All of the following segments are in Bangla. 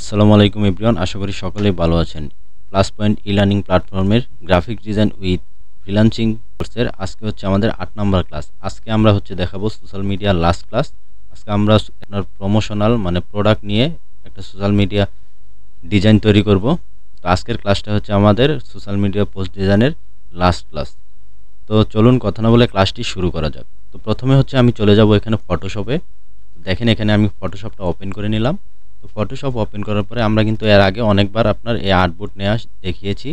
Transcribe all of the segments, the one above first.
আসসালামু আলাইকুম এভরিওয়ান, আশা করি সকলেই ভালো আছেন। প্লাস পয়েন্ট ই-লার্নিং প্ল্যাটফর্মের গ্রাফিক ডিজাইন উইথ ফ্রিল্যান্সিং কোর্সের আজকে হচ্ছে আমাদের ৮ নাম্বার ক্লাস। আজকে আমরা হচ্ছে দেখাবো সোশ্যাল মিডিয়ার লাস্ট ক্লাস। আজকে আমরা আপনার প্রমোশনাল মানে প্রোডাক্ট নিয়ে একটা সোশ্যাল মিডিয়া ডিজাইন তৈরি করব। তো আজকের ক্লাসটা হচ্ছে আমাদের সোশ্যাল মিডিয়া পোস্ট ডিজাইনের লাস্ট ক্লাস। তো চলুন কথা না বলে ক্লাসটি শুরু করা যাক। তো প্রথমে হচ্ছে আমি চলে যাব এখানে ফটোশপে। দেখেন এখানে আমি ফটোশপটা ওপেন করে নিলাম। তো ফটোশপ ওপেন করার পরে আমরা কিন্তু এর আগে অনেকবার আপনার এই আর্টবোর্ড নেওয়া দেখিয়েছি।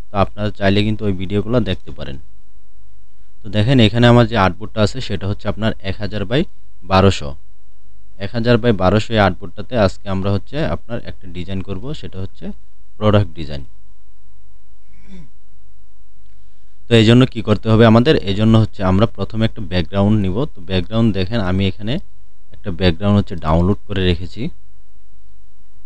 তো আপনারা চাইলে কিন্তু ওই ভিডিওগুলো দেখতে পারেন। তো দেখেন এখানে আমার যে আর্টবোর্ডটা আছে সেটা হচ্ছে আপনার 1000x1200। 1000x1200 এই আর্টবোর্ডটাতে আজকে আমরা হচ্ছে আপনার একটা ডিজাইন করব, সেটা হচ্ছে প্রোডাক্ট ডিজাইন। তো এই জন্য কী করতে হবে আমাদের, এই জন্য হচ্ছে আমরা প্রথমে একটা ব্যাকগ্রাউন্ড নিব। তো ব্যাকগ্রাউন্ড দেখেন আমি এখানে একটা ব্যাকগ্রাউন্ড হচ্ছে ডাউনলোড করে রেখেছি।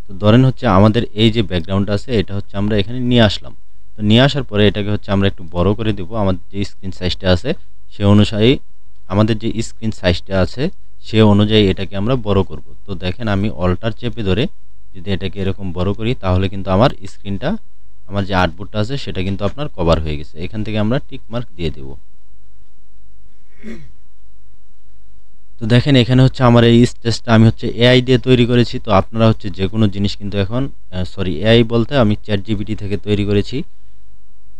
তো ধরেন হচ্ছে আমাদের এই যে ব্যাকগ্রাউন্ডটা আছে এটা হচ্ছে আমরা এখানে নিয়ে আসলাম। তো নিয়ে আসার পরে এটাকে হচ্ছে আমরা একটু বড় করে দেব। আমাদের যে স্ক্রিন সাইজটা আছে সে অনুযায়ী এটাকে আমরা বড় করব। তো দেখেন আমি অল্টার চেপে ধরে যদি এটাকে এরকম বড় করি তাহলে কিন্তু আমার স্ক্রিনটা, আমার যে আর্টবোর্ডটা আছে সেটা কিন্তু আপনার কভার হয়ে গেছে। এখান থেকে আমরা টিক মার্ক দিয়ে দেব। তো দেখেন এখানে হচ্ছে আমার এই স্টেজটা আমি হচ্ছে এআই দিয়ে তৈরি করেছি। তো আপনারা হচ্ছে যে কোনো জিনিস কিন্তু এখন এআই বলতে আমি চ্যাট জিপিটি থেকে তৈরি করেছি।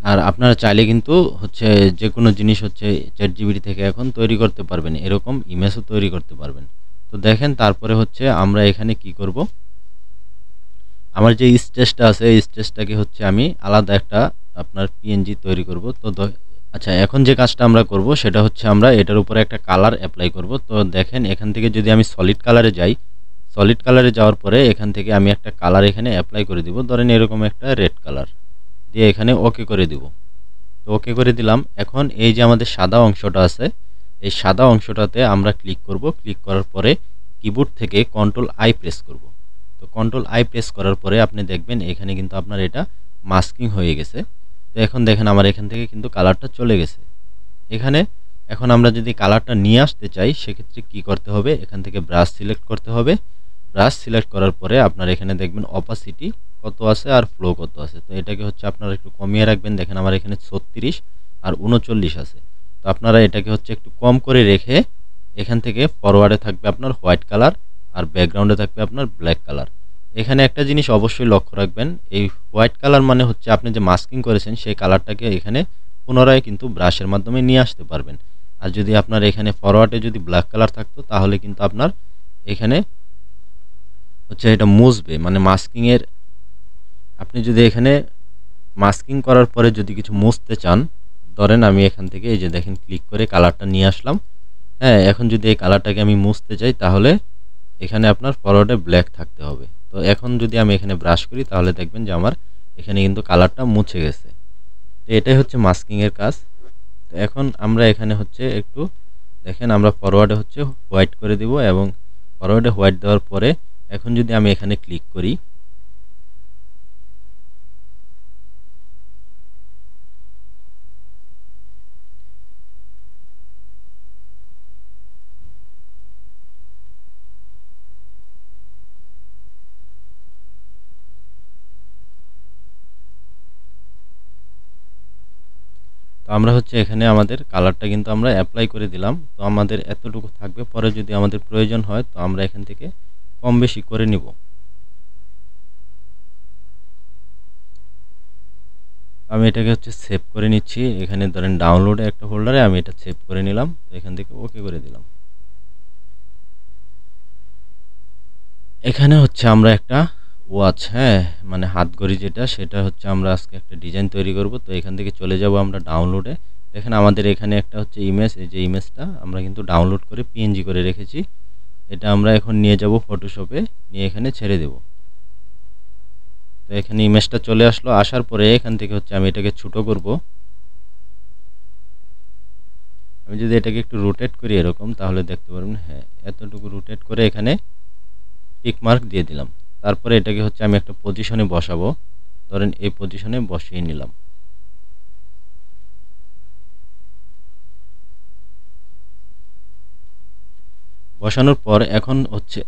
আর আপনারা চাইলে কিন্তু হচ্ছে যে কোনো জিনিস হচ্ছে চ্যাট জিপিটি থেকে এখন তৈরি করতে পারবেন, এরকম ইমেজও তৈরি করতে পারবেন। তো দেখেন তারপরে হচ্ছে আমরা এখানে কি করব, আমার যে স্টেজটা আছে এই স্টেজটাকে হচ্ছে আমি আলাদা একটা আপনার পিএনজি তৈরি করব। তো আচ্ছা, এখন যে কাজটা আমরা করব সেটা হচ্ছে আমরা এটার উপরে একটা কালার অ্যাপ্লাই করব। তো দেখেন এখান থেকে যদি আমি সলিড কালারে যাই, সলিড কালারে যাওয়ার পরে এখান থেকে আমি একটা কালার এখানে অ্যাপ্লাই করে দিব। ধরেন এরকম একটা রেড কালার দিয়ে এখানে ওকে করে দিব। তো ওকে করে দিলাম। এখন এই যে আমাদের সাদা অংশটা আছে এই সাদা অংশটাতে আমরা ক্লিক করব। ক্লিক করার পরে কিবোর্ড থেকে কন্ট্রোল আই প্রেস করব। তো কন্ট্রোল আই প্রেস করার পরে আপনি দেখবেন এখানে কিন্তু আপনার এটা মাস্কিং হয়ে গেছে। তো এখন দেখেন আমার এখান থেকে কিন্তু কালারটা চলে গেছে এখানে। এখন আমরা যদি কালারটা নিয়ে আসতে চাই সেক্ষেত্রে কি করতে হবে, এখান থেকে ব্রাশ সিলেক্ট করতে হবে। ব্রাশ সিলেক্ট করার পরে আপনার এখানে দেখবেন অপাসিটি কত আছে আর ফ্লো কত আছে। তো এটাকে হচ্ছে আপনারা একটু কমিয়ে রাখবেন। দেখেন আমার এখানে 36 আর 39 আছে। তো আপনারা এটাকে হচ্ছে একটু কম করে রেখে এখান থেকে ফরওয়ার্ডে থাকবে আপনার হোয়াইট কালার আর ব্যাকগ্রাউন্ডে থাকবে আপনার ব্ল্যাক কালার। এখানে একটা জিনিস অবশ্যই লক্ষ্য রাখবেন, এই হোয়াইট কালার মানে হচ্ছে আপনি যে মাস্কিং করেছেন সেই কালারটাকে এখানে পুনরায় কিন্তু ব্রাশের মাধ্যমে নিয়ে আসতে পারবেন। আর যদি আপনার এখানে ফরওয়ার্ডে যদি ব্ল্যাক কালার থাকতো তাহলে কিন্তু আপনার এখানে হচ্ছে এটা মুছবে, মানে মাস্কিংয়ের আপনি যদি এখানে মাস্কিং করার পরে যদি কিছু মুছতে চান, ধরেন আমি এখান থেকে এই যে দেখেন ক্লিক করে কালারটা নিয়ে আসলাম। হ্যাঁ, এখন যদি এই কালারটাকে আমি মুছতে চাই তাহলে এখানে আপনার ফরওয়ার্ডে ব্ল্যাক থাকতে হবে। তো এখন যদি আমি এখানে ব্রাশ করি তাহলে দেখবেন যে আমার এখানে কিন্তু কালারটা মুছে গেছে। তো এটাই হচ্ছে মাস্কিংয়ের কাজ। তো এখন আমরা এখানে হচ্ছে একটু দেখেন আমরা ফরওয়ার্ডে হচ্ছে হোয়াইট করে দিব এবং ফরওয়ার্ডে হোয়াইট দেওয়ার পরে এখন যদি আমি এখানে ক্লিক করি তো আমরা হচ্ছে এখানে আমাদের কালারটা কিন্তু আমরা অ্যাপ্লাই করে দিলাম। তো আমাদের এতটুকু থাকবে, পরে যদি আমাদের প্রয়োজন হয় তো আমরা এখান থেকে কম বেশি করে নিব। আমি এটাকে হচ্ছে সেভ করে নিচ্ছি। এখানে ধরেন ডাউনলোডে একটা ফোল্ডারে আমি এটা সেভ করে নিলাম। তো এখান থেকে ওকে করে দিলাম। এখানে হচ্ছে আমরা একটা ওয়াচ, হ্যাঁ মানে হাত ঘড়ি যেটা, সেটা হচ্ছে আমরা আজকে একটা ডিজাইন তৈরি করব। তো এখান থেকে চলে যাব আমরা ডাউনলোডে। দেখেন আমাদের এখানে একটা হচ্ছে ইমেজ, এই যে ইমেজটা আমরা কিন্তু ডাউনলোড করে পিএনজি করে রেখেছি। এটা আমরা এখন নিয়ে যাব ফটোশপে, নিয়ে এখানে ছেড়ে দেব। তো এখানে ইমেজটা চলে আসলো। আসার পরে এখান থেকে হচ্ছে আমি এটাকে ছোট করব। আমি যদি এটাকে একটু রোটেট করি এরকম তাহলে দেখতে পারবেন, হ্যাঁ এতটুকু রোটেট করে এখানে টিক মার্ক দিয়ে দিলাম। তারপরে এটাকে হচ্ছে আমি একটা পজিশনে বসাবো। ধরেন এই পজিশনে বসিয়ে নিলাম। বসানোর পর এখন হচ্ছে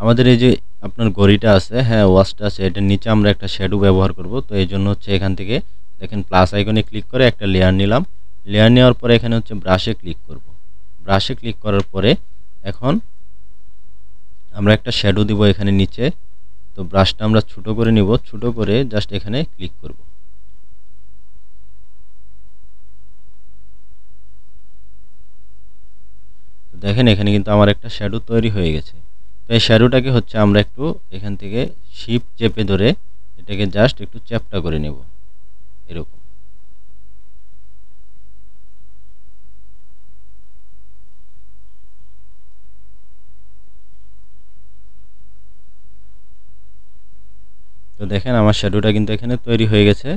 আমাদের এই যে আপনার ঘড়িটা আছে, হ্যাঁ ওয়াচটা আছে, এটার নিচে আমরা একটা শ্যাডো ব্যবহার করব। তো এই জন্য হচ্ছে এখান থেকে দেখেন প্লাস আইকনে ক্লিক করে একটা লেয়ার নিলাম। লেয়ার নেওয়ার পরে এখানে হচ্ছে ব্রাশে ক্লিক করব। ব্রাশে ক্লিক করার পরে এখন আমরা একটা শ্যাডো দিব এখানে নিচে। তো ব্রাশটা আমরা ছোট করে নিব, ছোট করে জাস্ট এখানে ক্লিক করব। তো দেখেন এখানে কিন্তু আমার একটা শ্যাডো তৈরি হয়ে গেছে। তো এই শ্যাডোটাকে হচ্ছে আমরা একটু এখান থেকে শিফট চেপে ধরে এটাকে জাস্ট একটু চ্যাপ্টা করে নেব এরকম। তো দেখেন আমার শ্যাডোটা কিন্তু এখানে তৈরি হয়ে গেছে।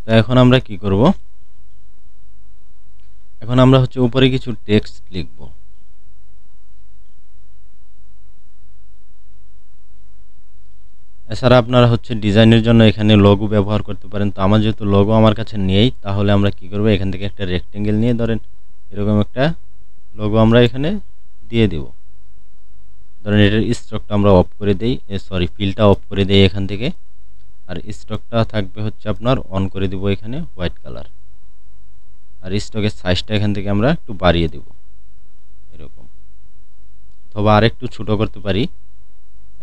তো এখন আমরা কি করব, এখন আমরা হচ্ছে উপরে কিছু টেক্সট লিখব। এছাড়া আপনারা হচ্ছে ডিজাইনের জন্য এখানে লোগো ব্যবহার করতে পারেন। তো আমার যেহেতু লোগো আমার কাছে নেই, তাহলে আমরা কি করব, এখান থেকে একটা রেক্টেঙ্গেল নিয়ে ধরেন এরকম একটা লোগো আমরা এখানে দিয়ে দেব। ধরেন এটার স্ট্রোকটা আমরা অফ করে দেই, সরি ফিলটা অফ করে দেই এখান থেকে। আর স্ট্রোকটা থাকবে হচ্ছে আপনার অন করে দেব এখানে হোয়াইট কালার। আর স্ট্রোকের সাইজটা এখান থেকে আমরা একটু বাড়িয়ে দেব এরকম, অথবা আর একটু ছোট করতে পারি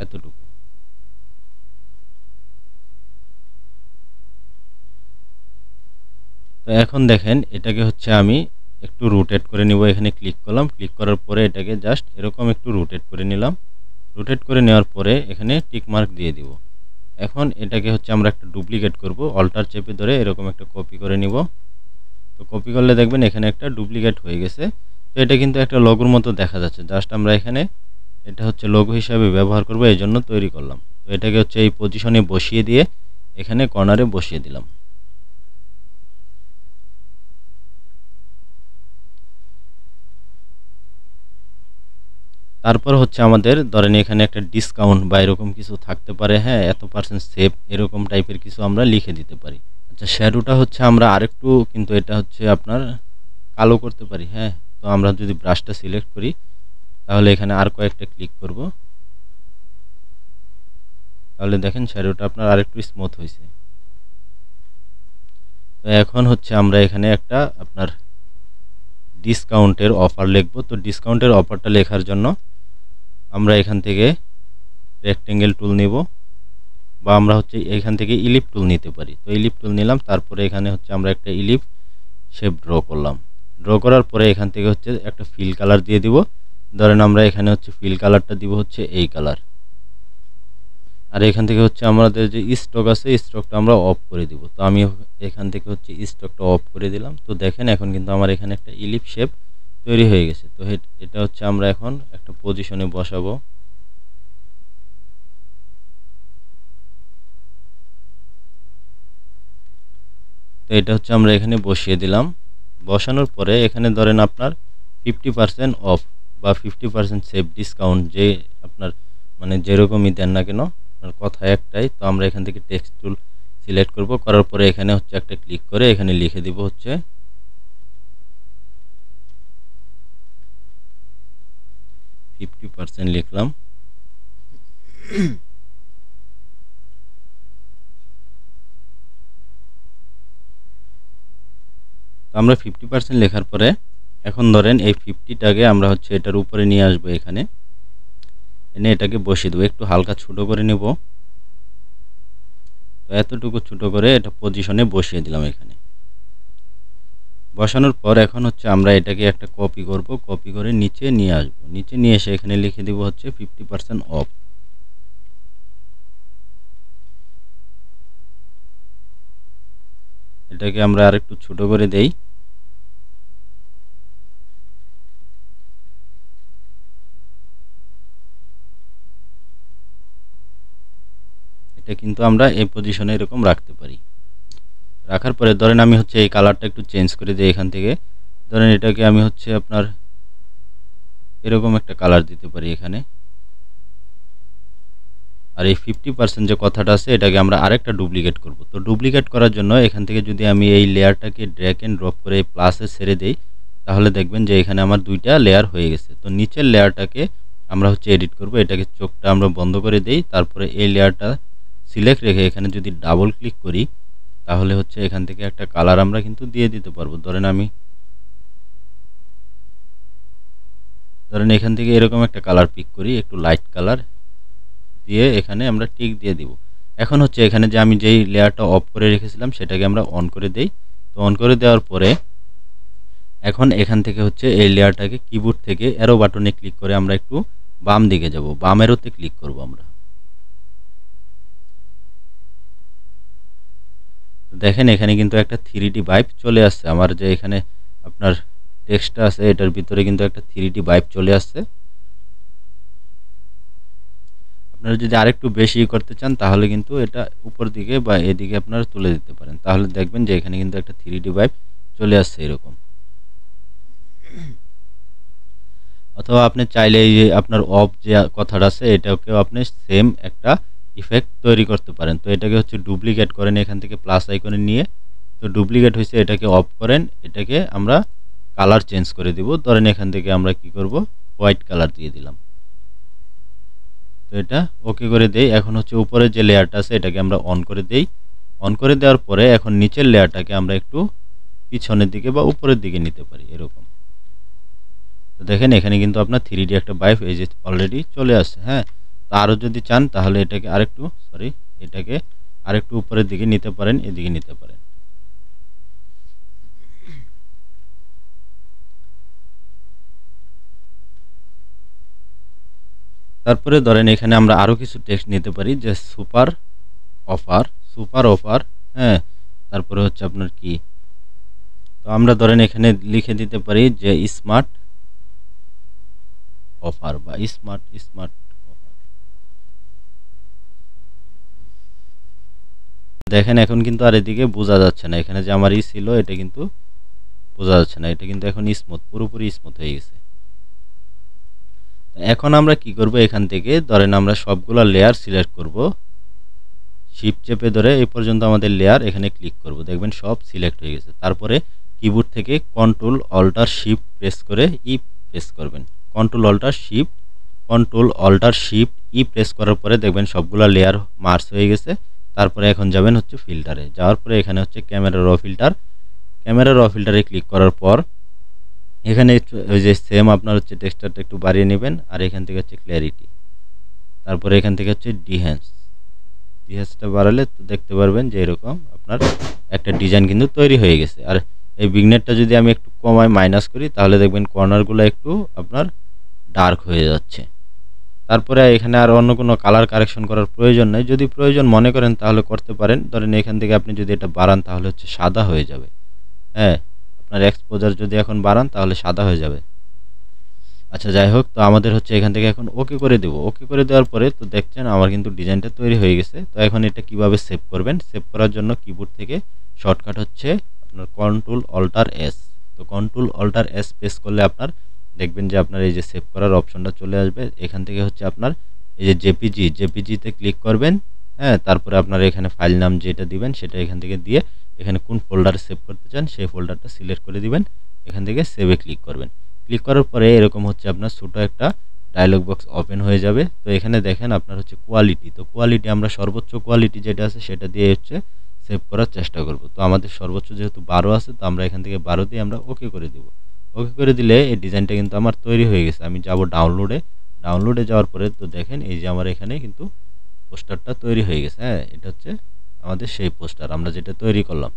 এতটুকু। তো এখন দেখেন এটাকে হচ্ছে আমি একটু রোটেট করে নিব। এখানে ক্লিক করলাম, ক্লিক করার পরে এটাকে জাস্ট এরকম একটু রোটেট করে নিলাম। রোটেট করে নেওয়ার পরে এখানে টিক মার্ক দিয়ে দিব। এখন এটাকে হচ্ছে আমরা একটা ডুপ্লিকেট করব, অল্টার চেপে ধরে এরকম একটা কপি করে নিব। তো কপি করলে দেখবেন এখানে একটা ডুপ্লিকেট হয়ে গেছে। তো এটা কিন্তু একটা লোগোর মতো দেখা যাচ্ছে, জাস্ট আমরা এখানে এটা হচ্ছে লোগো হিসাবে ব্যবহার করব, এই জন্য তৈরি করলাম। তো এটাকে হচ্ছে এই পজিশনে বসিয়ে দিয়ে এখানে কর্নারে বসিয়ে দিলাম। তারপর হচ্ছে আমাদের ধরেন এখানে একটা ডিসকাউন্ট বা এরকম কিছু থাকতে পারে, হ্যাঁ এত পার্সেন্ট সেভ এরকম টাইপের কিছু আমরা লিখে দিতে পারি। আচ্ছা শ্যাডোটা হচ্ছে আমরা আরেকটু কিন্তু এটা হচ্ছে আপনার কালো করতে পারি। হ্যাঁ, তো আমরা যদি ব্রাশটা সিলেক্ট করি তাহলে এখানে আর কয়েকটা ক্লিক করব, তাহলে দেখেন শ্যাডোটা আপনার আরেকটু স্মুথ হয়েছে। তো এখন হচ্ছে আমরা এখানে একটা আপনার ডিসকাউন্টের অফার লিখব। তো ডিসকাউন্টের অফারটা লেখার জন্য আমরা এখান থেকে রেক্টেঙ্গেল টুল নিব, বা আমরা হচ্ছে এখান থেকে ইলিপ টুল নিতে পারি। তো ইলিপ টুল নিলাম, তারপরে এখানে হচ্ছে আমরা একটা ইলিপ শেপ ড্র করলাম। ড্র করার পরে এখান থেকে হচ্ছে একটা ফিল কালার দিয়ে দিব। ধরেন আমরা এখানে হচ্ছে ফিল কালারটা দিব হচ্ছে এই কালার। আর এখান থেকে হচ্ছে আমাদের যে স্টক আছে স্টকটা আমরা অফ করে দিব। তো আমি এখান থেকে হচ্ছে স্টকটা অফ করে দিলাম। তো দেখেন এখন কিন্তু আমার এখানে একটা ইলিপ শেপ তৈরি হয়ে গেছে। তো এটা হচ্ছে আমরা এখন একটা পজিশনে বসাবো। তো এটা হচ্ছে আমরা এখানে বসিয়ে দিলাম। বসানোর পরে এখানে ধরেন আপনার 50% অফ বা 50% সেভ ডিসকাউন্ট, যে আপনার মানে যেরকমই দেন না কেন আপনার কথা একটাই। তো আমরা এখান থেকে টেক্সট টুল সিলেক্ট করব, করার পরে এখানে হচ্ছে একটা ক্লিক করে এখানে লিখে দিব হচ্ছে 50% লিখলাম। তো আমরা 50% লেখার পরে এখন ধরেন এই 50টাকে আমরা হচ্ছে এটার উপরে নিয়ে আসবো, এখানে এনে এটাকে বসিয়ে দেবো। একটু হালকা ছোট করে নেব। তো এতটুকু ছোট করে এটা পজিশনে বসিয়ে দিলাম এখানে। বসানোর পর এখন হচ্ছে আমরা এটাকে একটা কপি করব, কপি করে নিচে নিয়ে আসব। নিচে নিয়ে এসে এখানে লিখে দিব হচ্ছে 50% অফ। এটাকে আমরা আরেকটু ছোট করে দেই। এটা কিন্তু আমরা এই পজিশনে এরকম রাখতে পারি। রাখার পরে ধরেন আমি হচ্ছে এই কালারটা একটু চেঞ্জ করে দিই এখান থেকে। ধরেন এটাকে আমি হচ্ছে আপনার এরকম একটা কালার দিতে পারি এখানে। আর এই 50% যে কথাটা আছে এটাকে আমরা আরেকটা ডুপ্লিকেট করব। তো ডুপ্লিকেট করার জন্য এখান থেকে যদি আমি এই লেয়ারটাকে ড্র্যাগ এন্ড ড্রপ করে এই প্লাসে ছেড়ে দেই, তাহলে দেখবেন যে এখানে আমার দুইটা লেয়ার হয়ে গেছে। তো নিচের লেয়ারটাকে আমরা হচ্ছে এডিট করব। এটাকে চোখটা আমরা বন্ধ করে দেই, তারপরে এই লেয়ারটা সিলেক্ট রেখে এখানে যদি ডাবল ক্লিক করি তাহলে হচ্ছে এখান থেকে একটা কালার আমরা কিন্তু দিয়ে দিতে পারবো। ধরেন এখান থেকে এরকম একটা কালার পিক করি, একটু লাইট কালার দিয়ে এখানে আমরা টিক দিয়ে দিব। এখন হচ্ছে এখানে যে আমি যেই লেয়ারটা অফ করে রেখেছিলাম সেটাকে আমরা অন করে দেই। তো অন করে দেওয়ার পরে এখন এখান থেকে হচ্ছে এই লেয়ারটাকে কিবোর্ড থেকে অ্যারো বাটনে ক্লিক করে আমরা একটু বাম দিকে যাব, বাম অ্যারোতে ক্লিক করব আমরা। দেখেন এখানে কিন্তু একটা 3D ভাইব চলে আসছে। আমার যে এখানে আপনার টেক্সটটা আছে এটার ভিতরে কিন্তু একটা 3D ভাইব চলে আসছে। আপনারা যদি আরেকটু বেশি করতে চান তাহলে কিন্তু এটা উপর দিকে বা এদিকে আপনারা তুলে দিতে পারেন, তাহলে দেখবেন যে এখানে কিন্তু একটা 3D ভাইব চলে আসছে এরকম। অথবা আপনি চাইলে এই যে আপনার অফ যে কথাটা আছে এটাকেও আপনি সেম একটা ইফেক্ট তৈরি করতে পারেন। তো এটাকে হচ্ছে ডুপ্লিকেট করেন, এখান থেকে প্লাস আইকনে নিয়ে, তো ডুপ্লিকেট হয়েছে এটাকে অফ করেন, এটাকে আমরা কালার চেঞ্জ করে দিব। ধরেন এখান থেকে আমরা কি করব, হোয়াইট কালার দিয়ে দিলাম। তো এটা ওকে করে দেই। এখন হচ্ছে উপরের যে লেয়ারটা আছে এটাকে আমরা অন করে দেই। অন করে দেওয়ার পরে এখন নিচের লেয়ারটাকে আমরা একটু পিছনের দিকে বা উপরের দিকে নিতে পারি এরকম। তো দেখেন এখানে কিন্তু আপনার 3D একটা ভাইব এই যে অলরেডি চলে আসছে। হ্যাঁ, তো আরও যদি চান তাহলে এটাকে আরেকটু উপরের দিকে নিতে পারেন, এদিকে নিতে পারেন। তারপরে ধরেন এখানে আমরা আরও কিছু টেক্সট নিতে পারি, যে সুপার অফার। হ্যাঁ, তারপরে হচ্ছে আপনার কি, তো আমরা ধরেন এখানে লিখে দিতে পারি যে স্মার্ট অফার বা স্মার্ট অফার। দেখেন এখন কিন্তু আর এদিকে বোঝা যাচ্ছে না, এখানে যে আমার ছিল এটা কিন্তু বোঝা যাচ্ছে না, এটা কিন্তু এখন স্মুথ, পুরোপুরি স্মুথ হয়ে গেছে। এখন আমরা কি করব, এখান থেকে ধরেন আমরা সবগুলো লেয়ার সিলেক্ট করব, শিফট চেপে ধরে এই পর্যন্ত আমাদের লেয়ার, এখানে ক্লিক করব, দেখবেন সব সিলেক্ট হয়ে গেছে। তারপরে কিবোর্ড থেকে কন্ট্রোল অল্টার শিফট প্রেস করে ই প্রেস করবেন। Control alter shift E press করার পরে দেখবেন সবগুলো লেয়ার মার্জ হয়ে গেছে। তারপরে এখন যাবেন হচ্ছে ফিল্টারে, যাওয়ার পরে এখানে হচ্ছে ক্যামেরা র ফিল্টারে ক্লিক করার পর এখানে ওই যে সেম আপনার হচ্ছে টেক্সচারটা একটু বাড়িয়ে নেবেন, আর এখান থেকে হচ্ছে ক্ল্যারিটি, তারপরে এখান থেকে হচ্ছে ডিহ্যান্সটা বাড়ালে তো দেখতে পারবেন যে এরকম আপনার একটা ডিজাইন কিন্তু তৈরি হয়ে গেছে। আর এই বিগনেটটা যদি আমি একটু কমাই মাইনাস করি তাহলে দেখবেন কর্নারগুলো একটু আপনার ডার্ক হয়ে যাচ্ছে। তারপরে এখানে আর অন্য কোনো কালার কারেকশন করার প্রয়োজন নেই, যদি প্রয়োজন মনে করেন তাহলে করতে পারেন। ধরেন এখান থেকে আপনি যদি এটা বাড়ান তাহলে হচ্ছে সাদা হয়ে যাবে। হ্যাঁ, আপনার এক্সপোজার যদি এখন বাড়ান তাহলে সাদা হয়ে যাবে। আচ্ছা, যাই হোক, তো আমাদের হচ্ছে এখান থেকে এখন ওকে করে দেব। ওকে করে দেওয়ার পরে তো দেখছেন আমার কিন্তু ডিজাইনটা তৈরি হয়ে গেছে। তো এখন এটা কিভাবে সেভ করবেন, সেভ করার জন্য কিবোর্ড থেকে শর্টকাট হচ্ছে আপনার কন্ট্রোল অল্টার এস। তো কন্ট্রোল অল্টার এস প্রেস করলে আপনার দেখবেন যে আপনার এই যে সেভ করার অপশনটা চলে আসবে। এখান থেকে হচ্ছে আপনার এই যে জেপিজিতে ক্লিক করবেন। হ্যাঁ, তারপরে আপনার এখানে ফাইল নাম যেটা দিবেন সেটা এখান থেকে দিয়ে এখানে কোন ফোল্ডারে সেভ করতে চান সেই ফোল্ডারটা সিলেক্ট করে দিবেন, এখান থেকে সেভে ক্লিক করবেন। ক্লিক করার পরে এরকম হচ্ছে আপনার ছোটো একটা ডায়লগ বক্স ওপেন হয়ে যাবে। তো এখানে দেখেন আপনার হচ্ছে কোয়ালিটি, তো কোয়ালিটি আমরা সর্বোচ্চ কোয়ালিটি যেটা আছে সেটা দিয়ে হচ্ছে সেভ করার চেষ্টা করব। তো আমাদের সর্বোচ্চ যেহেতু 12 আছে, তো আমরা এখান থেকে 12 দিয়ে আমরা ওকে করে দেব। ওকে করে দিলে এই ডিজাইনটা কিন্তু আমার তৈরি হয়ে গেছে। আমি যাব ডাউনলোডে যাওয়ার পরে তো দেখেন এই যে আমার এখানে কিন্তু পোস্টারটা তৈরি হয়ে গেছে। হ্যাঁ, এটা হচ্ছে আমাদের সেই পোস্টার আমরা যেটা তৈরি করলাম।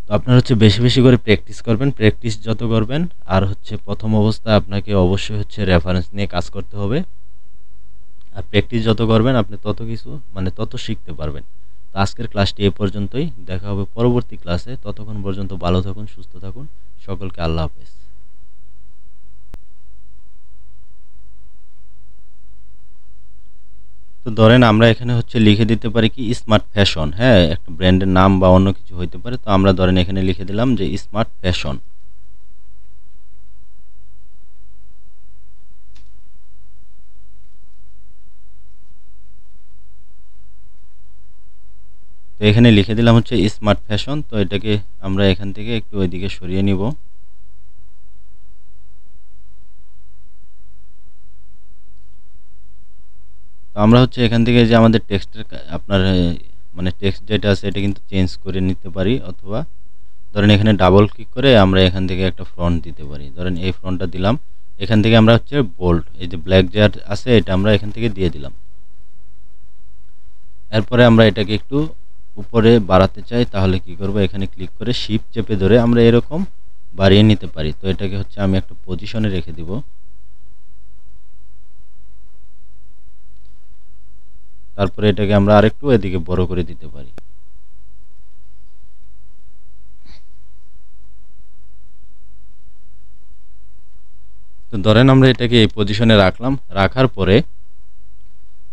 তো আপনার হচ্ছে বেশি বেশি করে প্র্যাকটিস করবেন, প্র্যাকটিস যত করবেন আর হচ্ছে প্রথম অবস্থায় আপনাকে অবশ্যই হচ্ছে রেফারেন্স নিয়ে কাজ করতে হবে। আর প্র্যাকটিস যত করবেন আপনি তত কিছু তত শিখতে পারবেন। তো আজকের ক্লাসটি এ পর্যন্তই, দেখা হবে পরবর্তী ক্লাসে। ততক্ষণ পর্যন্ত ভালো থাকুন, সুস্থ থাকুন, সকলকে আল্লাহ হাফেজ। তো ধরেন আমরা এখানে হচ্ছে লিখে দিতে পারি কি স্মার্ট ফ্যাশন। হ্যাঁ, একটা ব্র্যান্ডের নাম বা অন্য কিছু হইতে পারে। তো আমরা ধরেন এখানে লিখে দিলাম যে স্মার্ট ফ্যাশন। তো এখানে লিখে দিলাম হচ্ছে স্মার্ট ফ্যাশন। তো এটাকে আমরা এখান থেকে একটু ওইদিকে সরিয়ে নিব। তো আমরা হচ্ছে এখান থেকে যে আমাদের টেক্সটের আপনার মানে টেক্সট যেটা আছে এটা কিন্তু চেঞ্জ করে নিতে পারি, অথবা ধরেন এখানে ডাবল ক্লিক করে আমরা এখান থেকে একটা ফন্ট দিতে পারি। ধরেন এই ফন্টটা দিলাম, এখান থেকে আমরা হচ্ছে বোল্ড, এই যে ব্ল্যাক যে আছে এটা আমরা এখান থেকে দিয়ে দিলাম। এরপরে আমরা এটাকে একটু উপরে বাড়াতে চাই, তাহলে কি করব, এখানে ক্লিক করে শিফট চেপে ধরে আমরা এরকম বাড়িয়ে নিতে পারি। তো এটাকে হচ্ছে আমি একটা পজিশনে রেখে দিব। তারপরে এটাকে আমরা আরেকটু এদিকে বড় করে দিতে পারি। তো ধরেন আমরা এটাকে এই পজিশনে রাখলাম, রাখার পরে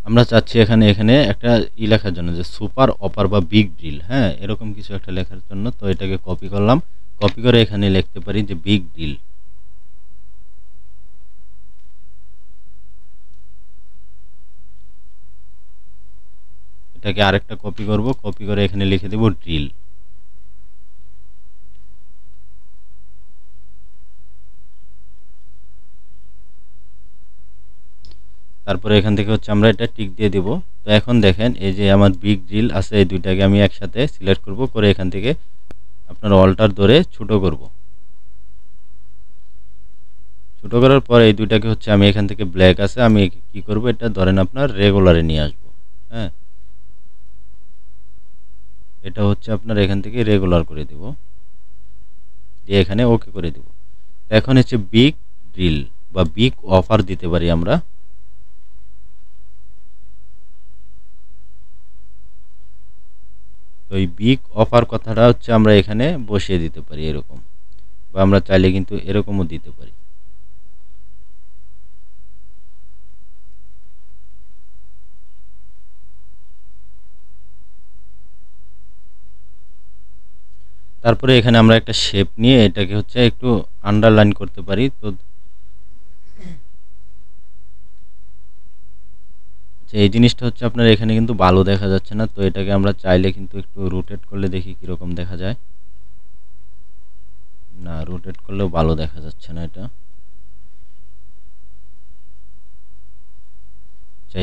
আমরা চাচ্ছি এখানে একটা লেখার জন্য, যে সুপার অপার বা বিগ ড্রিল, হ্যাঁ এরকম কিছু একটা লেখার জন্য। তো এটাকে কপি করলাম, কপি করে এখানে লিখতে পারি যে বিগ ড্রিল। এটাকে আরেকটা কপি করব, কপি করে এখানে লিখে দেব ড্রিল। তারপরে এখান থেকে হচ্ছে আমরা এটা টিক দিয়ে দিব। তো এখন দেখেন এই যে আমার বিগ ড্রিল আছে, এই দুইটাকে আমি একসাথে সিলেক্ট করব, করে এখান থেকে আপনার অল্টার ধরে ছোট করব। ছোট করার পর এই দুইটাকে হচ্ছে আমি এখান থেকে ব্ল্যাক আছে, আমি কি করব, এটা ধরেন আপনার রেগুলারে নিয়ে আসব। হ্যাঁ, এটা হচ্ছে আপনার এখান থেকে রেগুলার করে দেব, দিয়ে এখানে ওকে করে দেব। এখন হচ্ছে বিগ ড্রিল বা বিগ অফার দিতে পারি আমরা। তো এই বিগ অফার কথাটা হচ্ছে আমরা এখানে বসিয়ে দিতে পারি এরকম, বা আমরা চাইলে কিন্তু এরকমও দিতে পারি। তারপরে এখানে আমরা একটা শেপ নিয়ে এটাকে হচ্ছে একটু আন্ডারলাইন করতে পারি। তো এই জিনিসটা হচ্ছে আপনার এখানে কিন্তু ভালো দেখা যাচ্ছে না, তো এটাকে আমরা চাইলে কিন্তু একটু রোটেট করলে দেখি কীরকম দেখা যায়। না, রোটেট করলেও ভালো দেখা যাচ্ছে না এটা।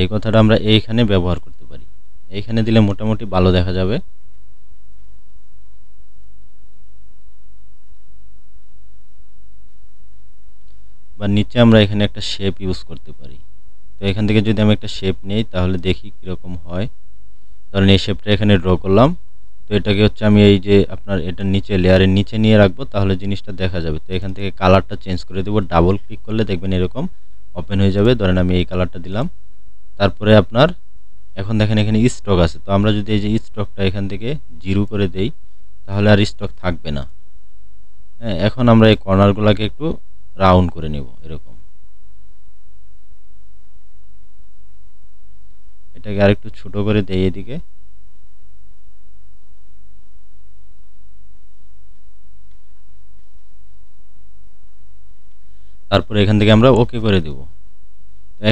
এই কথাটা আমরা এইখানে ব্যবহার করতে পারি, এইখানে দিলে মোটামুটি ভালো দেখা যাবে। বা নিচে আমরা এখানে একটা শেপ ইউজ করতে পারি। তো এখান থেকে যদি আমি একটা শেপ নেই তাহলে দেখি কীরকম হয়। ধরেন এই শেপটা এখানে ড্র করলাম। তো এটাকে হচ্ছে আমি এই যে আপনার এটার নিচে লেয়ারের নিচে নিয়ে রাখবো, তাহলে জিনিসটা দেখা যাবে। তো এখান থেকে কালারটা চেঞ্জ করে দেবো, ডাবল ক্লিক করলে দেখবেন এরকম ওপেন হয়ে যাবে। ধরেন আমি এই কালারটা দিলাম। তারপরে আপনার এখন দেখেন এখানে স্টক আছে, তো আমরা যদি এই যে স্টকটা এখান থেকে 0 করে দেই তাহলে আর স্টক থাকবে না। হ্যাঁ, এখন আমরা এই কর্নারগুলোকে একটু রাউন্ড করে নেব এরকম। এটাকে আরেকটু ছোট করে দেই এদিকে। তারপরে এখান থেকে আমরা ওকে করে দেব।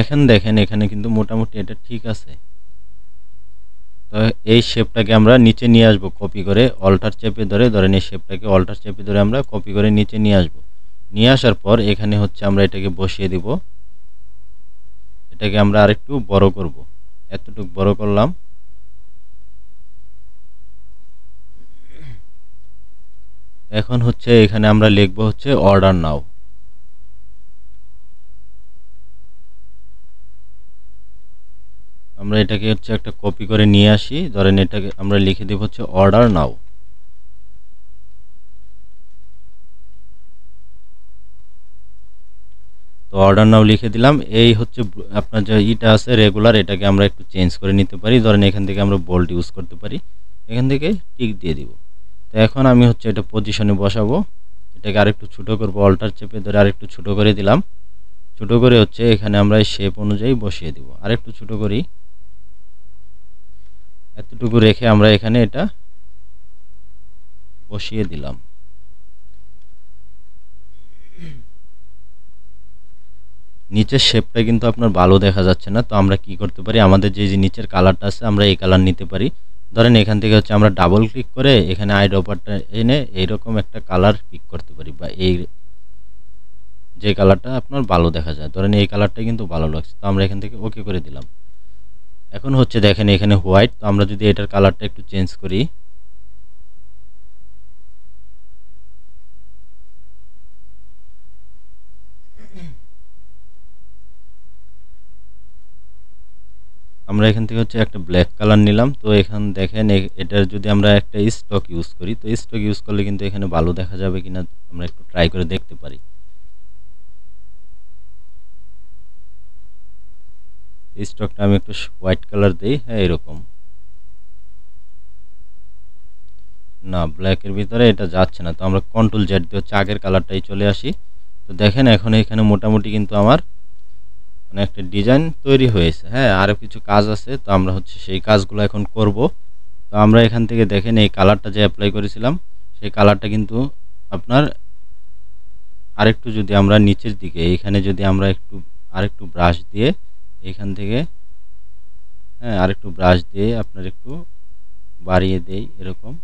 এখন দেখেন এখানে কিন্তু মোটামুটি এটা ঠিক আছে। তো এই শেপটাকে আমরা নিচে নিয়ে আসব, কপি করে অল্টার চেপে ধরে, ধরেন এই শেপটাকে অল্টার চেপে ধরে আমরা কপি করে নিচে নিয়ে আসব। নিয়ে আসার পর এখানে হচ্ছে আমরা এটাকে বসিয়ে দিব। এটাকে আমরা আরেকটু বড় করব, এতটুকু বড় করলাম। এখন হচ্ছে এখানে আমরা লিখব হচ্ছে অর্ডার নাও। আমরা এটাকে হচ্ছে একটা কপি করে নিয়ে আসি, ধরেন এটাকে আমরা লিখে দেব হচ্ছে অর্ডার নাও। তো অর্ডার নাও লিখে দিলাম। এই হচ্ছে আপনার যে ইটা আছে রেগুলার, এটাকে আমরা একটু চেঞ্জ করে নিতে পারি। ধরেন এখান থেকে আমরা বোল্ড ইউজ করতে পারি, এখান থেকে টিক দিয়ে দিব। তো এখন আমি হচ্ছে এটা পজিশনে বসাবো। এটাকে আরেকটু ছোট করব, অল্টার চেপে ধরে আরেকটু ছোট করে দিলাম। ছোট করে হচ্ছে এখানে আমরা শেপ অনুযায়ী বসিয়ে দিব। আরেকটু ছোট করি, এতটুকু রেখে আমরা এখানে এটা বসিয়ে দিলাম। নিচের শেপটা কিন্তু আপনার ভালো দেখা যাচ্ছে না, তো আমরা কি করতে পারি, আমাদের যে নিচের কালারটা আছে আমরা এই কালার নিতে পারি। ধরেন এখান থেকে হচ্ছে আমরা ডাবল ক্লিক করে এখানে আই ড্রপারটা এনে এইরকম একটা কালার পিক করতে পারি, বা এই যে কালারটা আপনার ভালো দেখা যায়। ধরেন এই কালারটা কিন্তু ভালো লাগছে, তো আমরা এখান থেকে ওকে করে দিলাম। এখন হচ্ছে দেখেন এখানে হোয়াইট, তো আমরা যদি এটার কালারটা একটু চেঞ্জ করি, আমরা এখান থেকে হচ্ছে একটা ব্ল্যাক কালার নিলাম। তো এখান দেখেন এটার যদি আমরা একটা স্টক ইউজ করি, তো স্টক ইউজ করলে কিন্তু এখানে ভালো দেখা যাবে কিনা আমরা একটু ট্রাই করে দেখতে পারি। স্টকটা আমি একটু হোয়াইট কালার দিই, হ্যাঁ এরকম। না, ব্ল্যাকের ভিতরে এটা যাচ্ছে না, তো আমরা কন্ট্রোল জেড দিয়ে হচ্ছে আগের কালারটাই চলে আসি। তো দেখেন এখন এখানে মোটামুটি কিন্তু আমার মানে একটা ডিজাইন তৈরি হয়েছে। হ্যাঁ, আরও কিছু কাজ আছে, তো আমরা হচ্ছে সেই কাজগুলো এখন করব। তো আমরা এখান থেকে দেখেন এই কালারটা যে অ্যাপ্লাই করেছিলাম, সেই কালারটা কিন্তু আপনার আরেকটু যদি আমরা নিচের দিকে এইখানে যদি আমরা একটু আরেকটু ব্রাশ দিয়ে এইখান থেকে, হ্যাঁ আরেকটু ব্রাশ দিয়ে আপনার একটু বাড়িয়ে দেই এরকম।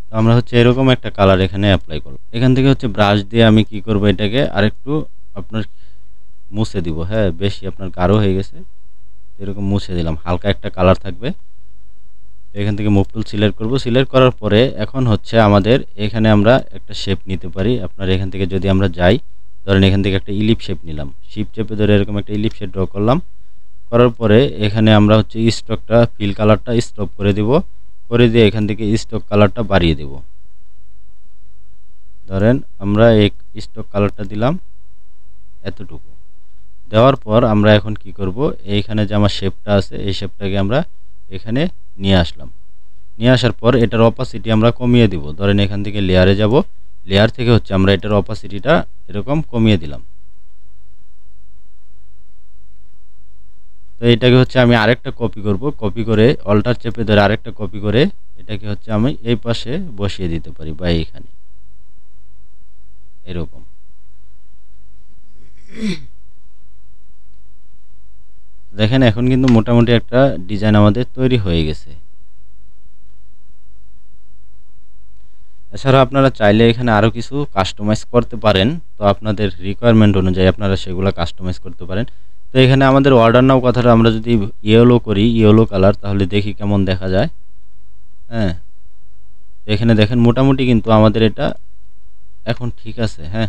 তো আমরা হচ্ছে এরকম একটা কালার এখানে অ্যাপ্লাই করব। এখান থেকে হচ্ছে ব্রাশ দিয়ে আমি কি করব, এটাকে আরেকটু আপনার মুছে দিব। হ্যাঁ, বেশি আপনার গাঢ় হয়ে গেছে, এরকম মুছে দিলাম, হালকা একটা কালার থাকবে। তো এখান থেকে মুভ টুল সিলেক্ট করব। সিলেক্ট করার পরে এখন হচ্ছে আমাদের এখানে আমরা একটা শেপ নিতে পারি। আপনার এখান থেকে যদি আমরা যাই, ধরেন এখান থেকে একটা ইলিপ শেপ নিলাম, শিপ চেপে ধরে এরকম একটা ইলিপ শেপ ড্র করলাম। করার পরে এখানে আমরা হচ্ছে স্টকটা ফিল কালারটা স্টপ করে দিব, করে দিয়ে এখান থেকে স্টক কালারটা বাড়িয়ে দেব। ধরেন আমরা এই স্টক কালারটা দিলাম এতটুকু। দেওয়ার পর আমরা এখন কি করব, এইখানে যে আমার শেপটা আছে এই শেপটাকে আমরা এখানে নিয়ে আসলাম। নিয়ে আসার পর এটার অপাসিটি আমরা কমিয়ে দিব। ধরেন এখান থেকে লেয়ারে যাব, লেয়ার থেকে হচ্ছে আমরা এটার অপাসিটিটা এরকম কমিয়ে দিলাম। তো এটাকে হচ্ছে আমি আরেকটা কপি করব, কপি করে অল্টার চেপে ধরে আরেকটা কপি করে এটাকে হচ্ছে আমি এই পাশে বসিয়ে দিতে পারি বা এইখানে এরকম। দেখেন এখন কিন্তু মোটামুটি একটা ডিজাইন আমাদের তৈরি হয়ে গেছে। এছাড়া আপনারা চাইলে এখানে আরও কিছু কাস্টমাইজ করতে পারেন, তো আপনাদের রিকোয়ারমেন্ট অনুযায়ী আপনারা সেগুলো কাস্টমাইজ করতে পারেন। তো এখানে আমাদের অর্ডার নাও কথাটা আমরা যদি ইয়েলো করি, ইয়েলো কালার, তাহলে দেখি কেমন দেখা যায়। হ্যাঁ, এখানে দেখেন মোটামুটি কিন্তু আমাদের এটা এখন ঠিক আছে। হ্যাঁ,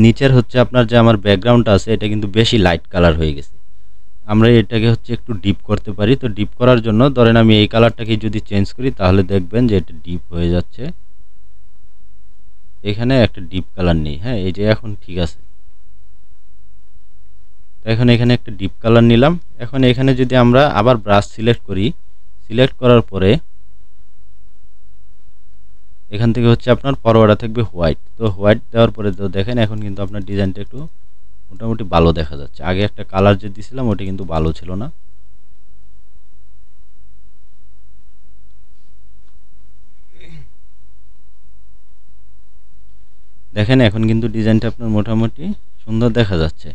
নিচের হচ্ছে আপনার যে আমার ব্যাকগ্রাউন্ডটা আছে এটা কিন্তু বেশি লাইট কালার হয়ে গেছে। আমরা এটাকে হচ্ছে একটু ডিপ করতে পারি। তো ডিপ করার জন্য ধরেন আমি এই কালারটাকে যদি চেঞ্জ করি, তাহলে দেখবেন যে এটা ডিপ হয়ে যাচ্ছে। এখানে একটা ডিপ কালার নেই। হ্যাঁ, এই যে এখন ঠিক আছে। তো এখন এখানে একটা ডিপ কালার নিলাম। এখন এখানে যদি আমরা আবার ব্রাশ সিলেক্ট করি, সিলেক্ট করার পরে এখান থেকে হচ্ছে আপনার পরোয়াটা থাকবে হোয়াইট। তো হোয়াইট দেওয়ার পরে তো দেখেন এখন কিন্তু আপনার ডিজাইনটা একটু মোটামুটি ভালো দেখা যাচ্ছে। আগে একটা কালার যে দিয়েছিলাম ওটা কিন্তু ভালো ছিল না। দেখেন এখন কিন্তু ডিজাইনটা আপনার মোটামুটি সুন্দর দেখা যাচ্ছে।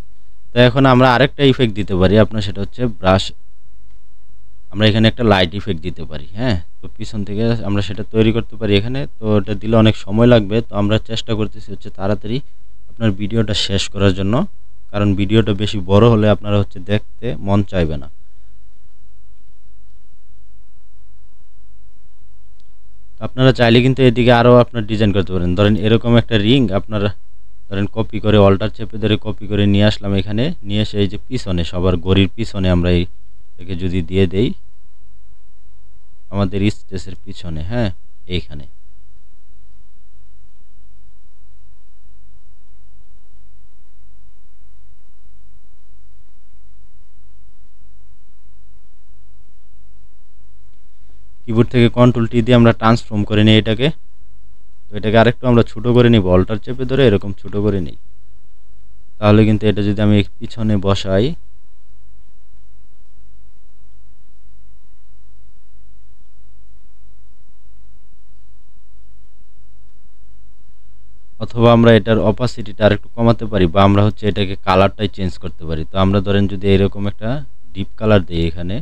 তো এখন আমরা আরেকটা ইফেক্ট দিতে পারি আপনার, সেটা হচ্ছে ব্রাশ। আমরা এখানে একটা লাইট ইফেক্ট দিতে পারি। হ্যাঁ, তো পিছন থেকে আমরা সেটা তৈরি করতে পারি এখানে। তো এটা দিলে অনেক সময় লাগবে, তো আমরা চেষ্টা করতেছি হচ্ছে তাড়াতাড়ি আপনার ভিডিওটা শেষ করার জন্য, কারণ ভিডিওটা বেশি বড় হলে আপনারা হচ্ছে দেখতে মন চাইবে না। আপনারা চাইলে কিন্তু এদিকে আরও আপনার ডিজাইন করতে পারেন। ধরেন এরকম একটা রিং আপনার ধরেন কপি করে অল্টার চেপে ধরে কপি করে নিয়ে আসলাম এখানে, নিয়ে এসে এই যে পিছনে সবার গড়ির পিছনে আমরা এটাকে যদি দিয়ে দেই আমাদের স্টেজের পিছনে, হ্যাঁ এইখানে। কিবোর্ড থেকে কন্ট্রোল টি দিয়ে আমরা ট্রান্সফর্ম করে নিই এটাকে। তো এটাকে আরেকটু আমরা ছোটো করে নিব, অল্টার চেপে ধরে এরকম ছোটো করে নিই। তাহলে কিন্তু এটা যদি আমি পিছনে বসাই, অথবা আমরা এটার অপাসিটিটা আরেকটু কমাতে পারি, বা আমরা হচ্ছে এটাকে কালারটাই চেঞ্জ করতে পারি। তো আমরা ধরেন যদি এরকম একটা ডিপ কালার দিই এখানে,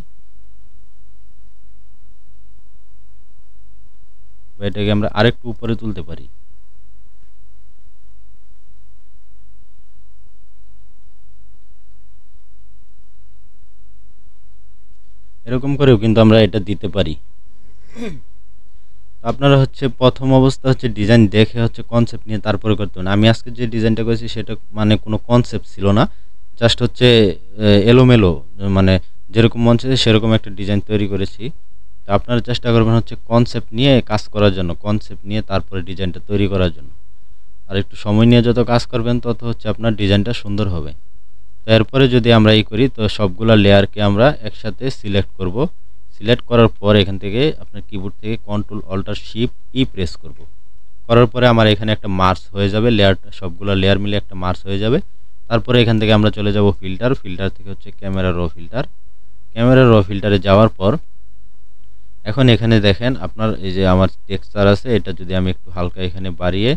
বা এটাকে আমরা আরেকটু উপরে তুলতে পারি। এরকম করেও কিন্তু আমরা এটা দিতে পারি। আপনারা হচ্ছে প্রথম অবস্থা হচ্ছে ডিজাইন দেখে হচ্ছে কনসেপ্ট নিয়ে তারপরে করতে হবে। আমি আজকে যে ডিজাইনটা করেছি সেটা মানে কোনো কনসেপ্ট ছিল না, জাস্ট হচ্ছে এলোমেলো, মানে যেরকম মন চাইছে সেরকম একটা ডিজাইন তৈরি করেছি। তো আপনারা চেষ্টা করবেন হচ্ছে কনসেপ্ট নিয়ে কাজ করার জন্য, কনসেপ্ট নিয়ে তারপরে ডিজাইনটা তৈরি করার জন্য। আর একটু সময় নিয়ে যত কাজ করবেন তত হচ্ছে আপনার ডিজাইনটা সুন্দর হবে। তো এরপরে যদি আমরা করি, তো সবগুলা লেয়ারকে আমরা একসাথে সিলেক্ট করব। সিলেক্ট করার পর এখান থেকে আপনার কিবোর্ড থেকে কন্ট্রোল অল্টার শিফট প্রেস করব। করার পরে আমার এখানে একটা মার্জ হয়ে যাবে, লেয়ারটা সবগুলো লেয়ার মিলে একটা মার্জ হয়ে যাবে। তারপরে এখান থেকে আমরা চলে যাব ফিল্টার, ফিল্টার থেকে হচ্ছে ক্যামেরা র ফিল্টার। ক্যামেরা র ফিল্টারে যাওয়ার পর এখন এখানে দেখেন আপনার এই যে আমার টেক্সচার আছে, এটা যদি আমি একটু হালকা এখানে বাড়িয়ে,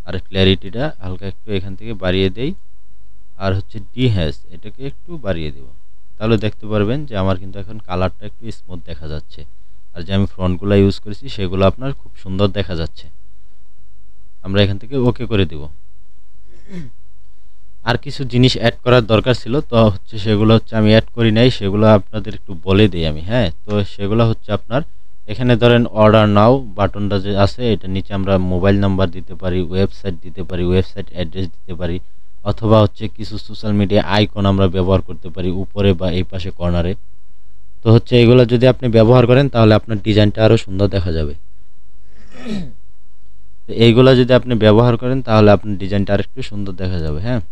আর ক্ল্যারিটিটা হালকা একটু এখান থেকে বাড়িয়ে দেই, আর হচ্ছে ডিহ্যাশ এটাকে একটু বাড়িয়ে দেব, তাহলে দেখতে পারবেন যে আমার কিন্তু এখন কালারটা একটু স্মুথ দেখা যাচ্ছে। আর যে আমি ফ্রন্টগুলো ইউজ করেছি সেগুলো আপনার খুব সুন্দর দেখা যাচ্ছে। আমরা এখান থেকে ওকে করে দেব। আর কিছু জিনিস অ্যাড করার দরকার ছিল, তো হচ্ছে সেগুলো হচ্ছে আমি অ্যাড করি নাই, সেগুলো আপনাদের একটু বলে দিই আমি। হ্যাঁ, তো সেগুলো হচ্ছে আপনার এখানে ধরেন অর্ডার নাও বাটনটা যে আছে, এটা নিচে আমরা মোবাইল নাম্বার দিতে পারি, ওয়েবসাইট দিতে পারি, ওয়েবসাইট অ্যাড্রেস দিতে পারি, অথবা হচ্ছে কিছু সোশ্যাল মিডিয়া আইকন আমরা ব্যবহার করতে পারি উপরে বা এই পাশে কর্নারে। তো হচ্ছে এগুলো যদি আপনি ব্যবহার করেন তাহলে আপনার ডিজাইনটা আরও সুন্দর দেখা যাবে। তো এইগুলো যদি আপনি ব্যবহার করেন তাহলে আপনার ডিজাইনটা আরেকটু সুন্দর দেখা যাবে। হ্যাঁ,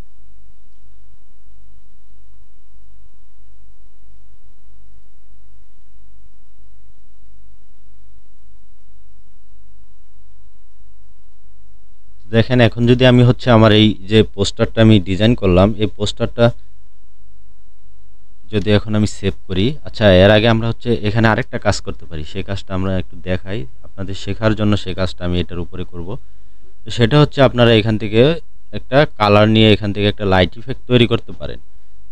দেখেন এখন যদি আমি হচ্ছে আমার এই যে পোস্টারটা আমি ডিজাইন করলাম, এই পোস্টারটা যদি এখন আমি সেভ করি, আচ্ছা এর আগে আমরা হচ্ছে এখানে আরেকটা কাজ করতে পারি, সেই কাজটা আমরা একটু দেখাই আপনাদের শেখার জন্য। সেই কাজটা আমি এটার উপরে করব। তো সেটা হচ্ছে আপনারা এখান থেকে একটা কালার নিয়ে এখান থেকে একটা লাইট ইফেক্ট তৈরি করতে পারেন।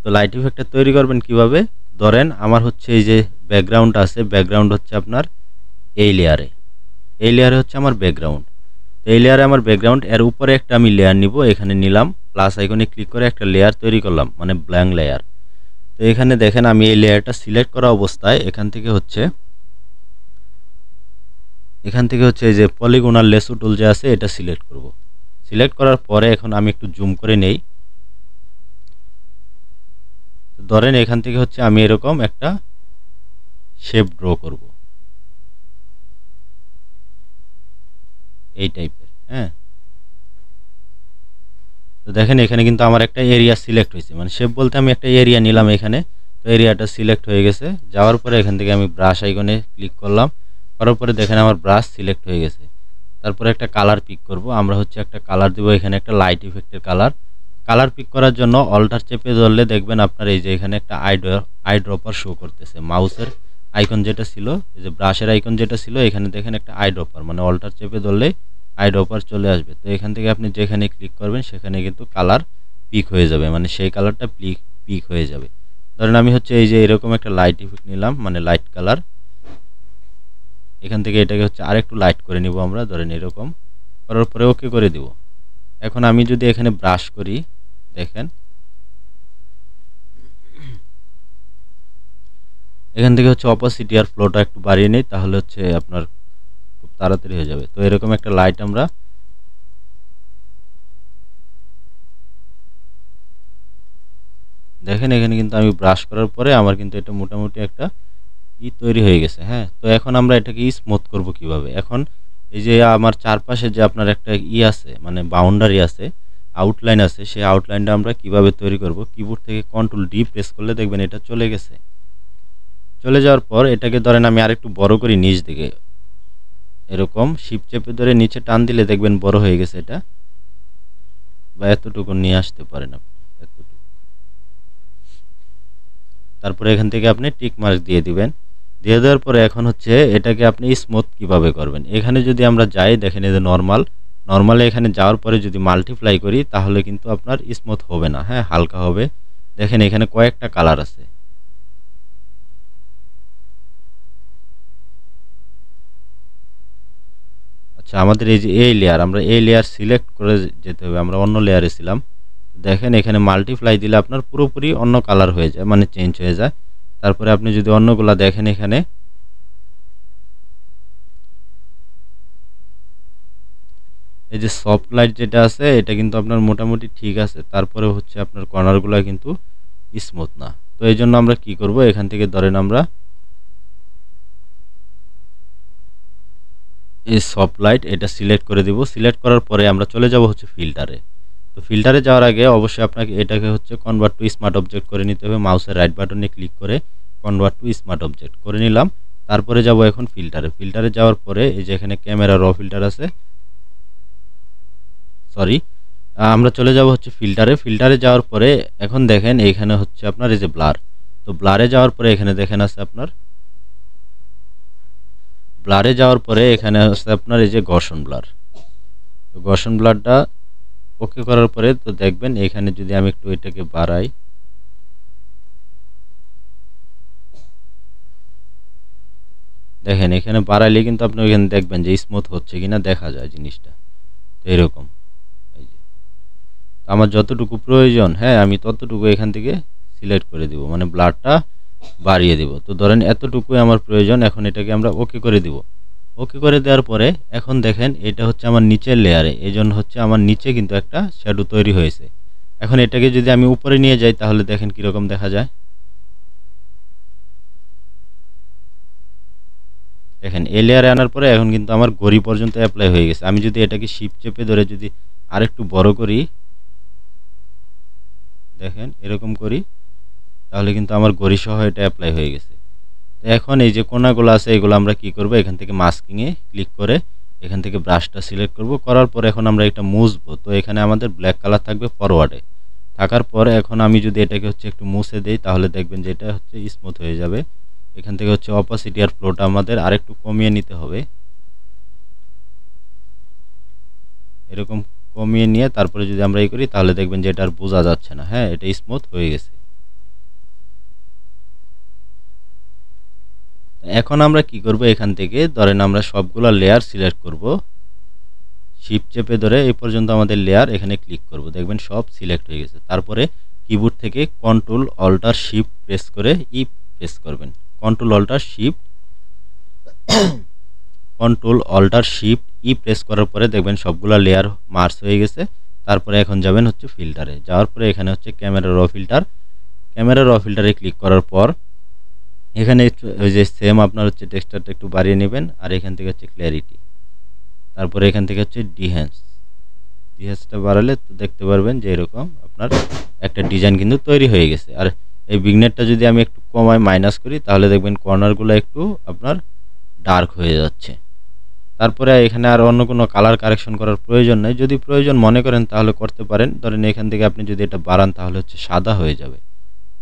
তো লাইট ইফেক্টটা তৈরি করবেন কিভাবে? ধরেন আমার হচ্ছে এই যে ব্যাকগ্রাউন্ড আছে, ব্যাকগ্রাউন্ড হচ্ছে আপনার এই লেয়ারে, এই লেয়ারে হচ্ছে আমার ব্যাকগ্রাউন্ড। তো এই লেয়ারে আমার ব্যাকগ্রাউন্ড, এর উপরে একটা আমি লেয়ার নিব, এখানে নিলাম, প্লাস আইকনে ক্লিক করে একটা লেয়ার তৈরি করলাম, মানে ব্ল্যাঙ্ক লেয়ার। তো এখানে দেখেন আমি এই লেয়ারটা সিলেক্ট করা অবস্থায় এখান থেকে হচ্ছে এই যে পলিগোনাল লেসো টুল যে আছে এটা সিলেক্ট করব। সিলেক্ট করার পরে এখন আমি একটু জুম করে নেই। ধরেন এখান থেকে হচ্ছে আমি এরকম একটা শেপ ড্র করব এই টাইপের। হ্যাঁ, তো দেখেন এখানে কিন্তু আমার একটা এরিয়া সিলেক্ট হয়েছে, মানে শেপ বলতে আমি একটা এরিয়া নিলাম এখানে। তো এরিয়াটা সিলেক্ট হয়ে গেছে। যাওয়ার পরে এখান থেকে আমি ব্রাশ আইকনে ক্লিক করলাম, করার পরে দেখেন আমার ব্রাশ সিলেক্ট হয়ে গেছে। তারপরে একটা কালার পিক করব, আমরা হচ্ছে একটা কালার দেবো এখানে, একটা লাইট ইফেক্টের কালার। কালার পিক করার জন্য অল্টার চেপে ধরলে দেখবেন আপনার এই যে এখানে একটা আই ড্রপার শো করতেছে, মাউসের আইকন যেটা ছিল, এই যে ব্রাশের আইকন যেটা ছিল, এখানে দেখেন একটা আই ড্রপার, মানে অল্টার চেপে ধরলে আই ড্রপার চলে আসবে। তো এখান থেকে আপনি যেখানে ক্লিক করবেন সেখানে কিন্তু কালার পিক হয়ে যাবে, মানে সেই কালারটা পিক হয়ে যাবে। ধরেন আমি হচ্ছে এই যে এরকম একটা লাইট ইফেক্ট নিলাম, মানে লাইট কালার। এখান থেকে এটাকে হচ্ছে আরেকটু লাইট করে নিব আমরা, ধরেন এরকম করার পরে ওকে করে দিব। এখন আমি যদি এখানে ব্রাশ করি, দেখেন এখান থেকে হচ্ছে অপাসিটি আর ফ্লোটা একটু বাড়িয়ে নেই, তাহলে হচ্ছে আপনার খুব তাড়াতাড়ি হয়ে যাবে। তো এরকম একটা লাইট আমরা দেখেন এখানে কিন্তু আমি ব্রাশ করার পরে আমার কিন্তু এটা মোটামুটি একটা তৈরি হয়ে গেছে। হ্যাঁ, তো এখন আমরা এটাকে স্মুথ করব কিভাবে? এখন এই যে আমার চারপাশে যে আপনার একটা আছে, মানে বাউন্ডারি আছে, আউটলাইন আছে, সেই আউটলাইনটা আমরা কিভাবে তৈরি করব? কিবোর্ড থেকে কন্ট্রোল ডি প্রেস করলে দেখবেন এটা চলে গেছে। চলে যাওয়ার পর এটাকে ধরেন আমি আরেকটু বড় করি, নিচ দিকে এরকম শিফট চেপে ধরে নিচে টান দিলে দেখবেন বড় হয়ে গেছে এটা, বা এতটুকু নিয়ে আসতে পারেন আপনি, এতটুকু। তারপরে এখান থেকে আপনি টিক মার্ক দিয়ে দিবেন। দিয়ে দেওয়ার পরে এখন হচ্ছে এটাকে আপনি স্মুথ কিভাবে করবেন? এখানে যদি আমরা যাই, দেখেন এই যে নর্মাল, নরমালি এখানে যাওয়ার পরে যদি মাল্টিপ্লাই করি তাহলে কিন্তু আপনার স্মুথ হবে না, হ্যাঁ হালকা হবে। দেখেন এখানে কয়েকটা কালার আছে। আচ্ছা, আমাদের এই যে এই লেয়ার, আমরা এই লেয়ার সিলেক্ট করে যেতে হবে, আমরা অন্য লেয়ারে ছিলাম। দেখেন এখানে মাল্টিপ্লাই দিলে আপনার পুরোপুরি অন্য কালার হয়ে যায়, মানে চেঞ্জ হয়ে যায়। তারপরে আপনি যদি অন্যগুলা দেখেন, এখানে এই যে সফট লাইট যেটা আছে এটা কিন্তু আপনার মোটামুটি ঠিক আছে, তারপরে হচ্ছে আপনার কর্নারগুলো কিন্তু স্মুথ না। তো এই জন্য আমরা কি করব, এখান থেকে ধরেন আমরা এই সফট লাইট এটা সিলেক্ট করে দিব। সিলেক্ট করার পরে আমরা চলে যাব হচ্ছে ফিল্টারে। তো ফিল্টারে যাওয়ার আগে অবশ্যই আপনাকে এটাকে হচ্ছে কনভার্ট টু স্মার্ট অবজেক্ট করে নিতে হবে। মাউসের রাইট বাটনে ক্লিক করে কনভার্ট টু স্মার্ট অবজেক্ট করে নিলাম। তারপরে যাব এখন ফিল্টারে। ফিল্টারে যাওয়ার পরে এই যে এখানে ক্যামেরা র ফিল্টার আছে, সরি, আমরা চলে যাব হচ্ছে ফিল্টারে। ফিল্টারে যাওয়ার পরে এখন দেখেন এইখানে হচ্ছে আপনার এই যে ব্লার। তো ব্লারে যাওয়ার পরে এখানে দেখেন আছে আপনার, ব্লারে যাওয়ার পরে এখানে আছে আপনার এই যে ঘর্ষণ ব্লার। তো ঘর্ষণ ব্লারটা ওকে করার পরে তো দেখবেন এখানে যদি আমি একটু এটাকে বাড়াই, দেখেন এখানে বাড়াইলে কিন্তু আপনি ওইখানে দেখবেন যে স্মুথ হচ্ছে কিনা দেখা যায় জিনিসটা। তো এরকম এই যে আমার যতটুকু প্রয়োজন, হ্যাঁ আমি ততটুকু এখান থেকে সিলেক্ট করে দিব, মানে ব্লারটা বাড়িয়ে দিব। তো ধরেন এতটুকুই আমার প্রয়োজন, এখন এটাকে আমরা ওকে করে দিব। ওকে করে দেওয়ার পরে এখন দেখেন এটা হচ্ছে আমার নিচের লেয়ারে, এই জন্য হচ্ছে আমার নিচে কিন্তু একটা শ্যাডো তৈরি হয়েছে। এখন এটাকে যদি আমি উপরে নিয়ে যাই তাহলে দেখেন কীরকম দেখা যায়। দেখেন এই লেয়ারে আনার পরে এখন কিন্তু আমার ঘড়ি পর্যন্ত অ্যাপ্লাই হয়ে গেছে। আমি যদি এটাকে শিপ চেপে ধরে যদি আরেকটু বড় করি, দেখেন এরকম করি, তাহলে কিন্তু আমার ঘড়ি সহ এটা অ্যাপ্লাই হয়ে গেছে। তো এখন এই যে কোনাগুলো আছে এগুলো আমরা কি করব, এখান থেকে মাস্কিংয়ে ক্লিক করে এখান থেকে ব্রাশটা সিলেক্ট করব। করার পর এখন আমরা এটা মুছবো। তো এখানে আমাদের ব্ল্যাক কালার থাকবে ফরওয়ার্ডে। থাকার পর এখন আমি যদি এটাকে হচ্ছে একটু মুছে দেই তাহলে দেখবেন যে এটা হচ্ছে স্মুথ হয়ে যাবে। এখান থেকে হচ্ছে অপাসিটি আর ফ্লোটা আমাদের আরেকটু কমিয়ে নিতে হবে, এরকম কমিয়ে নিয়ে তারপরে যদি আমরা এই করি তাহলে দেখবেন যে এটা আর বোঝা যাচ্ছে না, হ্যাঁ এটা স্মুথ হয়ে গেছে। এখন আমরা কি করব, এখান থেকে ধরেন আমরা সবগুলো লেয়ার সিলেক্ট করব, শিপ চেপে ধরে এই পর্যন্ত আমাদের লেয়ার এখানে ক্লিক করব, দেখবেন সব সিলেক্ট হয়ে গেছে। তারপরে কিবোর্ড থেকে কন্ট্রোল অল্টার শিফট প্রেস করে প্রেস করবেন। Control alter shift control alter shift press করার পরে দেখবেন সবগুলো লেয়ার মার্জ হয়ে গেছে। তারপরে এখন যাবেন হচ্ছে ফিল্টারে। যাওয়ার পরে এখানে হচ্ছে ক্যামেরা র ফিল্টার। ক্যামেরা র ফিল্টারে ক্লিক করার পর এখানে ওই যে সেম আপনার হচ্ছে টেক্সচারটা একটু বাড়িয়ে নেবেন, আর এখান থেকে হচ্ছে ক্ল্যারিটি, তারপরে এখান থেকে হচ্ছে ডিহ্যান্সটা বাড়ালে তো দেখতে পারবেন যে এরকম আপনার একটা ডিজাইন কিন্তু তৈরি হয়ে গেছে। আর এই বিগনেটটা যদি আমি একটু কমাই মাইনাস করি তাহলে দেখবেন কর্নারগুলো একটু আপনার ডার্ক হয়ে যাচ্ছে। তারপরে এখানে আর অন্য কোনো কালার কারেকশন করার প্রয়োজন নেই। যদি প্রয়োজন মনে করেন তাহলে করতে পারেন। ধরেন এখান থেকে আপনি যদি এটা বাড়ান তাহলে হচ্ছে সাদা হয়ে যাবে,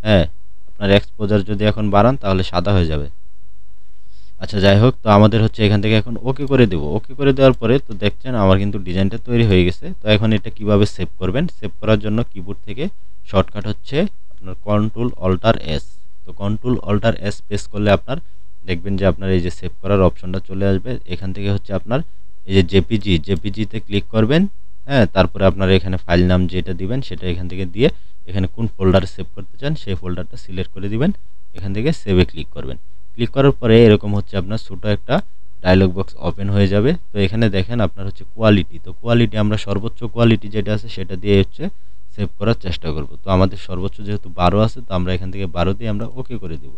হ্যাঁ আপনার এক্সপোজার যদি এখন বাড়ান তাহলে সাদা হয়ে যাবে। আচ্ছা যাই হোক, তো আমাদের হচ্ছে এখান থেকে এখন ওকে করে দেব। ওকে করে দেওয়ার পরে তো দেখছেন আমার কিন্তু ডিজাইনটা তৈরি হয়ে গেছে। তো এখন এটা কিভাবে সেভ করবেন, সেভ করার জন্য কিবোর্ড থেকে শর্টকাট হচ্ছে আপনার কন্ট্রোল অল্টার এস। তো কন্ট্রোল অল্টার এস প্রেস করলে আপনার দেখবেন যে আপনার এই যে সেভ করার অপশনটা চলে আসবে। এখান থেকে হচ্ছে আপনার এই যে জেপিজিতে ক্লিক করবেন, হ্যাঁ তারপরে আপনার এখানে ফাইল নাম যেটা দিবেন সেটা এখান থেকে দিয়ে এখানে কোন ফোল্ডারে সেভ করতে চান সেই ফোল্ডারটা সিলেক্ট করে দিবেন। এখান থেকে সেভে ক্লিক করবেন। ক্লিক করার পরে এরকম হচ্ছে আপনার ছোটো একটা ডায়লগ বক্স ওপেন হয়ে যাবে। তো এখানে দেখেন আপনার হচ্ছে কোয়ালিটি, তো কোয়ালিটি আমরা সর্বোচ্চ কোয়ালিটি যেটা আছে সেটা দিয়ে হচ্ছে সেভ করার চেষ্টা করব। তো আমাদের সর্বোচ্চ যেহেতু 12 আছে তো আমরা এখান থেকে 12 দিয়ে আমরা ওকে করে দেব।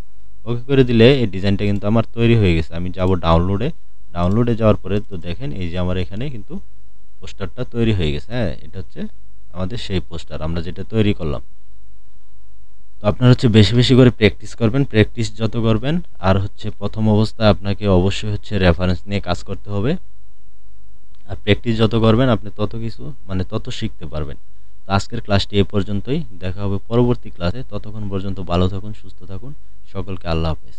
ওকে করে দিলে এই ডিজাইনটা কিন্তু আমার তৈরি হয়ে গেছে। আমি যাব ডাউনলোডে যাওয়ার পরে তো দেখেন এই যে আমার এখানে কিন্তু পোস্টারটা তৈরি হয়ে গেছে, হ্যাঁ এটা হচ্ছে আমাদের সেই পোস্টার আমরা যেটা তৈরি করলাম। তো আপনার হচ্ছে বেশি বেশি করে প্র্যাকটিস করবেন। প্র্যাকটিস যত করবেন আর হচ্ছে প্রথম অবস্থায় আপনাকে অবশ্যই হচ্ছে রেফারেন্স নিয়ে কাজ করতে হবে। আর প্র্যাকটিস যত করবেন আপনি তত কিছু মানে তত শিখতে পারবেন। তো আজকের ক্লাসটি এই পর্যন্তই, দেখা হবে পরবর্তী ক্লাসে। ততক্ষণ পর্যন্ত ভালো থাকুন, সুস্থ থাকুন, সকলকে আল্লাহ হাফেজ।